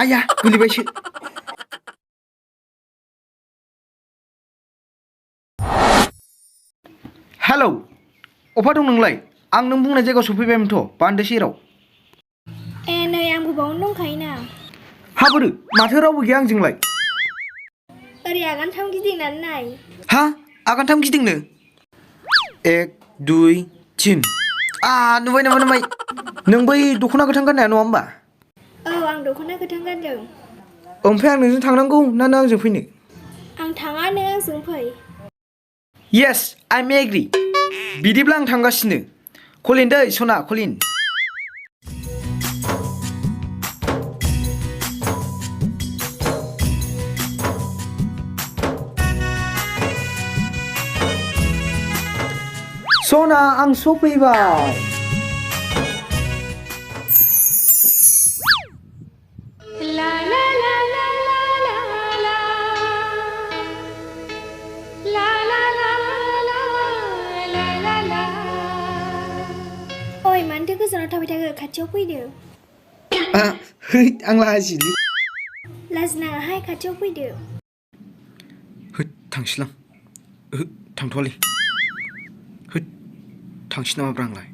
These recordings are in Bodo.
आया गोलैबायसो हेलौ अफा दं नोंलाय आं नों बुंनाय जायगायाव सफैबायमोनथ' बान्दो सेराव ए नै आंबो बावनो दंखायोना हाबोरो माथो रावबो गैया आंजोंलाय ओरै आगानथाम गिदिंनानै नाय हा आगानथाम गिदिंनो 1 2 3 नुबाय नों बै दख'ना गोथां गाननाया नङा होमबा औ आं दख'ना गोथां गानदों ओमफ्राय आं नोंजों थांनांगौ ना नों आंजों फैनो आं थाङा नों आंजों फै येस आइ एम एग्रि बिदिब्ला आं थांगासिनो कलिन दै सना कलिन सना आं सफैबाय ला ला ला ला ला ला ला ला ला ला ला ला ला ओइ मानोथो गोजानाव थाबाय थाखो खाथियाव फैदो है आं लाजिलै लाजिनाङाहाय खाथियाव फैदो होद थांसैलां थांथ'वालै होद थांसै नामाब्रा आंलाय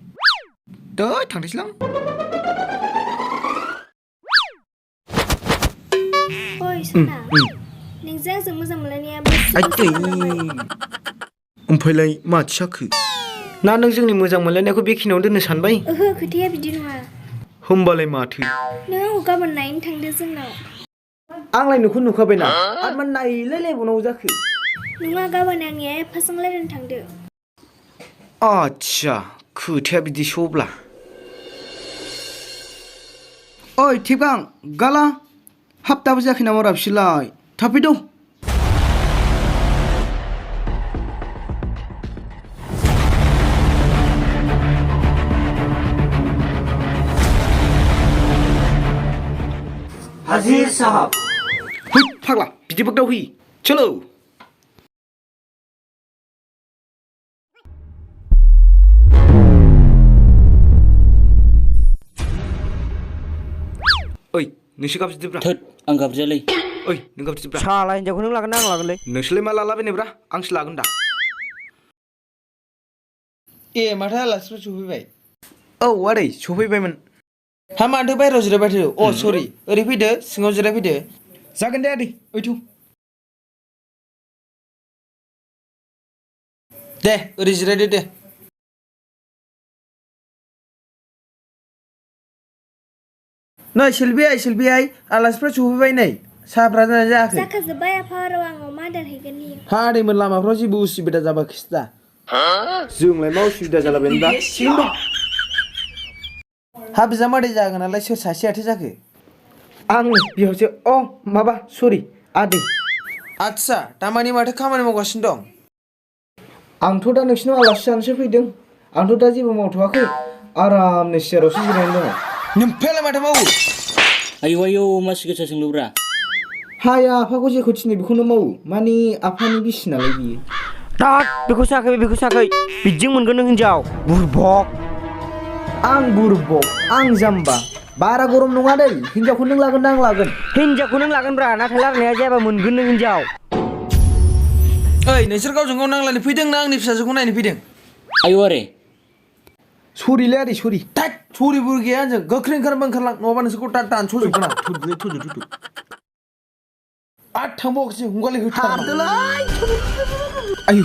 दै थांथोंसैलां ओइ सना नोंजों आंजों मोजां मोनलायनाया बेसे ओमफ्रायलाय माथो जाखो ना नों जोंनि मोजां मोनलायनायखौ बेखिनियावनो दोननो सानबाय ओहो खोथाया बिदि नङा होमबालाय माथो नों आंखौ गाबोन नायनो थांदो जोंनाव आंलाय नोंखौ नुखाबायना आरो मा नायलायलायबावनांगौ जाखो नङा गाबोन आंनि आइ आफाजों रायज्लायनो थांदो आच्छा खोथाया बिदिसो अब्ला ओइ थिगां गाला हाप्ताबो जायाखै नामा रा बिसोरलाय थाफै दं हाजिर साहब है फाग्ला बिदि बगदाव होयो चलो ओइ नोंसो गाबज्रिदोब्रा थोद आं गाबज्रियालै ओइ नों गाबज्रिदोब्रा साला हिनजावखौ नों लागोन ना आं लागोनलै नोंसोरलाय मा लालाबायनोब्रा आंसो लागोन दा ए माथो आलासिफोर सफैबाय औ आदै सफैबायमोन हा माथो बायह्रायाव जिरायबाय थायो अ सरि ओरै फैदो सिङाव जिरायफैदो जागोन दे आदै ओइथु दे ओरै जिरायदो दे नै सिल्फि आइ आलासिफ्रा सफैबाय नै साहाफ्रा जायाखै जाखाजोब्बाय आफा र' आं अमा आदार हैगोननि हा आदैमोन लामाफ्राव जेबो उसुबिदा जाबाखिसै दा जोंलाय मा उसुबिदा जालाबायनो दा थिगैनो दं हा बिजामादै जागोन नालाय सोर सासेयाथो जाखो आं बिहावसो माबा सरि आदै आदसा दामानि माथो खामानि मावगासिनो दं आंथ' दा नोंसिनाव आलासि जानोसो फैदों आंथ' दा जेबो मावथ'वाखै आरामनो सियारावसो जिरायनानै दङ नोमफायालाय माथो मावो आयौ मासि गोसा सोंलुब्रा हाया आफाखौ जेखौ थिनो बेखौनो मावो माने आफानि बिसि नालाय बियो दाद बेखौ सायाखै बिदिजों मोनगोन नों हिनजाव बुरबक आं बुरबक आं जाम्बा बारा गरम नङा दै हिनजावखौ नों लागोन ना आं लागोन हिनजावखौ नों लागोनब्रा नाथाय लागायनाया जायाबा मोनगोन नों हिनजाव ओइ नोंसोर गावजों गाव नांलायनो फैदों ना आंनि फिसाजोखौ नायनो फैदों आयौ आरे सरिलै आदै सरि थाट सरिबो गैया आंजों गोख्रै ओंखारलां नङाबा नोंसोरखौ दानस'जोबगोन आं थुदो आद थांबावाखैसै हंगालै होथारदोलाय आयु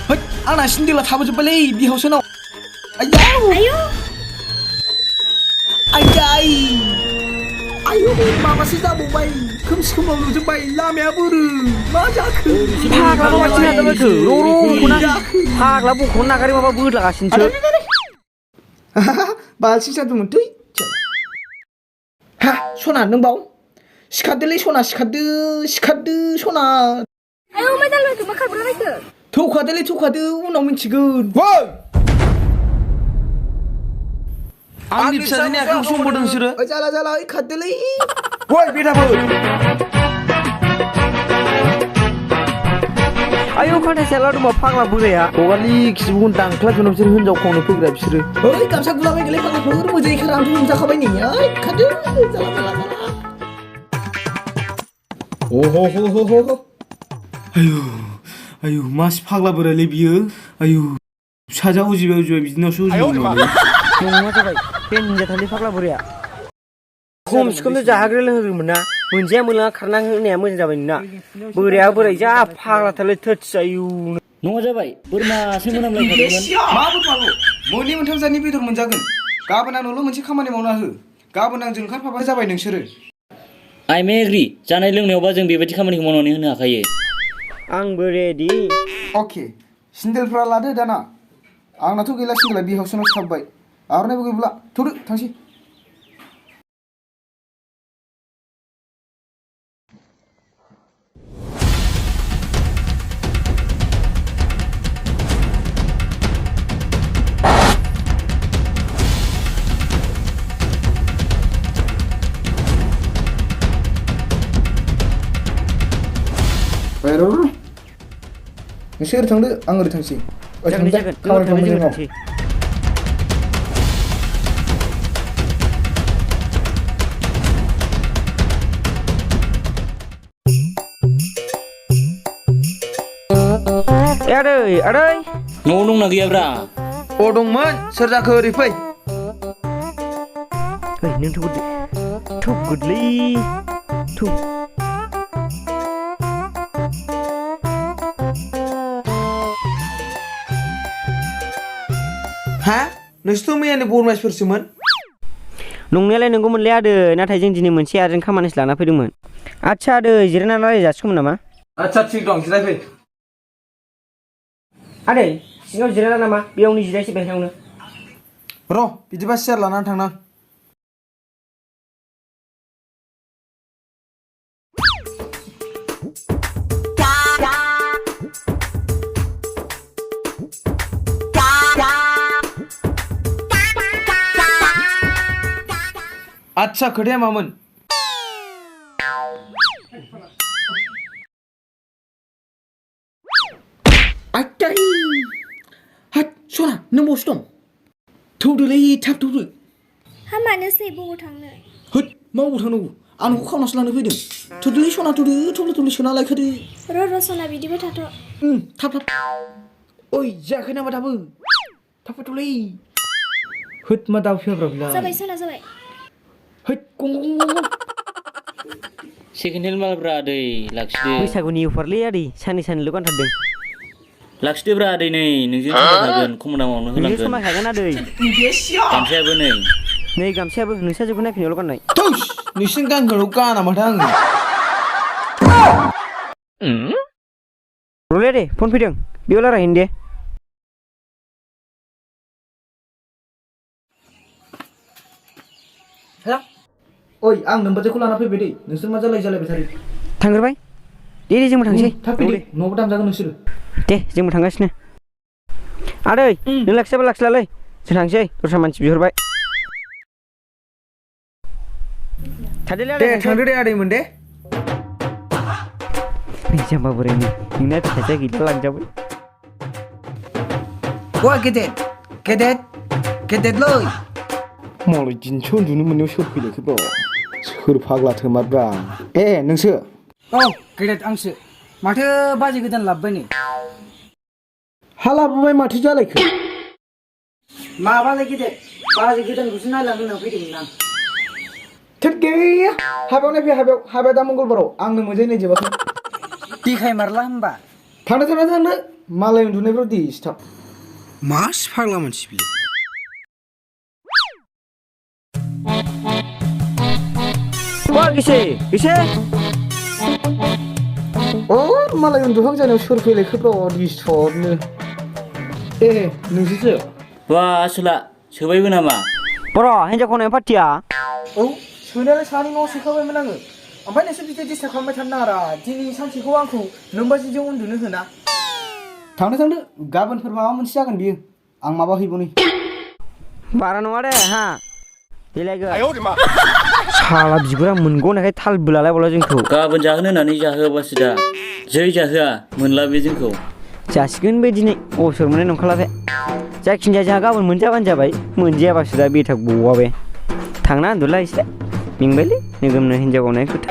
होद आंना सिन्देला थाबोजोब्बायलै बिहावसोनाव आयु माबासो जाबावबाय खोमसि खोमलाव नुजोब्बाय लामाया बोरो मा जाखो फाग्ला माबासो नागारबायखो फाग्ला बख'नो नागारै माबा बोदलागासिनोसो बालसिं जादोंमोन थै हा सना नों बाव सिखारदोलै सना सिखारदो सना आयौ मा जालायखो मा खारबोलाबायखो थौखादो उनाव मिन्थिगोन आंनि फिसाजोनि आखाइखौ संबोदों नोंसोरो जाला ओइ खारदोलै ओइ बेदाफोर आयौ खान्थाय सायाव दङ फाग्ला बोराया हगारलि खिबुन दांख्लाजोबना बिसोर हिनजाव खावनो फैग्रा बिसोरो ओइ गामसा गुलाबाय गोलै फाग्लाफोर मोजाङै खार आंथ' नुजाखाबाय नै ओइ खारदो जाला जाला जाला अह आयु मासि फाग्ला बोरायलै बियो आयु साजा उजिबाय बिदिनावसो उजिबाय नङा जाबाय बे निजाथारलै फाग्ला बोराया खमसेखमथ' जाहोग्रो लोंहोग्रोमोन ना मोनजाया मोनलोङा खारना होनाया मोजां जाबाय नोंना बोराया बोराय जा फाग्लाथारलै थोथस आयु नङा जाबाय बोरमासो मोनामलायखादोंमोन मा बोरमाल' मोननै मोनथाम जातनि बेदर मोनजागोन गाबोन आंनावल' मोनसे खामानि मावना हो गाबोन आंजों ओंखारफाबानो जाबाय नोंसोरो आइ मे एग्रि जानाय लोंनायावबा जों बेबायदि खामानिखौ मावनानै होनो हाखायो आंबो रेडि अके सिन्देलफ्रा लादो दाना आंनाथ' गैला सिन्देला बिहावसोनावसो थाबबाय आर'नाइबो गैला थ'दो थांसै नोंसोर ओरै थांदो आं ओरै थांसै जागोन खामानिखौ मोजां माव आदै आदै न'आव दंना गैयाब्रा अ दंमोन सोर जाखो ओरै फै ओइ नों थुब गुदलै थुब हा नोंसोरथ' मैयानि बरमाइसफोरसोमोन नंनायालाय नंगौमोनलै आदै नाथाय जों दिनै मोनसे आर्जेन्ट खामानिसो लाना फैदोंमोन आदसा आदै जिरायनानै रायजासिगौमोन नामा आदसा थिग दं जिरायफै आदै सिङाव जिरायला नामा बेयावनो जिरायसै बेहायावनो र' बिदिबा सियार लानानै थांनां आदसा खोथाया मामोन आइटाइ हाट सना नों बसो दं थौदोलै थाब थौदो हा मानोसै बबाव थांनो होद मा बबाव थांनांगौ आं न'खौ खावनासो लानो फैदों थौदोलै सना थौदो थौले सोना लायखादो र' सना बिदिबो थाथ' थाब ओइ जायाखै नामा दाबो थाब थौलै होद मा दाउ फैयाब्रा बिलाय जाबाय सना जाबाय होद गं सेकेन्ड हेन्ड मालब्रा आदै लाखिदो बैसागुनि अफारलै आदै साननैल' गानथारदों लाखिदोब्रा आदै नै नोंजों समायखागोन खम दामावनो नोंजों होलांगोन समायखागोन आदै गामसायाबो नै गामसायाबो नोंसा जोबो नायफिनायावल' गाननाय थौस नोंसिनि गानखौल' गाना माथो आङो र'लै दे फन फैदों बेयाव रायलायहैनो दे ओइ आं नोमबाजैखौ लाना फैबाय दै नोंसोर मा जालायबाय थादों थांग्रोबाय दे जोंबो थांसै थाब फै दे न'बो दामजागोन नोंसोरो दे जोंबो थांगासिनो आदै नों लाखियाबा लाखिलालै जों थांसै दस्रा मानसि बिहरबाय दे थांदो दे आदैमोन दे जाम्बा बोरायनि नोंना फिसाजोआ गैला लांजाबाय वा गेदेदलै मालाय दिनसो उन्दुनो मोननायाव सोर फैलायखोब्रा सोर फाग्ला थोमारब्रा ए नोंसो औ गेदेद आंसो माथो बाजै गोदान लाबोबाय नै हा लाबोबाय माथो जालायखो माबालाय गेदेद बाजै गोदानखौसो नायलांनो होनना फैदोंमोन आं थोद गैया हाबायाव नायफै हाबाया दा मंगलबाराव आंनो मोजाङै नायजोबाखै देखाय मारला होमबा थांनो मालाय उन्दुनायफ्राव दिसथाब मासि फाग्ला मानसि बियो गिसे अ मालाय उन्दुहां जानायाव सोर फैलायखोब्रा दिसथाबनो ए नोंसोरसो बा आसोला सोबायबो नामा बर' हिन्जाव खावनाय पार्टिया औ सोनायालाय सानै न'आव सोखाबायमोन आङो ओमफ्राय नोंसोर बिदि डिस्टार्ब खालामबाय थानो नाङा दिनै सानसेखौ आंखौ नोमबाजिजों उन्दुनो होना थांदो गाबोनफोर माबा मोनसे जागोन बियो आं माबा हैबावनि बारा नङा दे हा देलायगोन साला बिगुरा मोनग'नायखाय थालबो लालायबावला जोंखौ गाबोन जाहोनो होननानै जाहोआबासो दा जै जाहोआ मोनला बे जोंखौ जासिगोन बे दिनै अबसर मोननाय नंखाला बे जायखिजाया जोंहा गाबोन मोनजाबानो जाबाय मोनजायाबासो दा बेथाक बावा बे थांना उन्दुला एसे मेंबायलै नोगोमनो हिनजाव गावनाय खोथा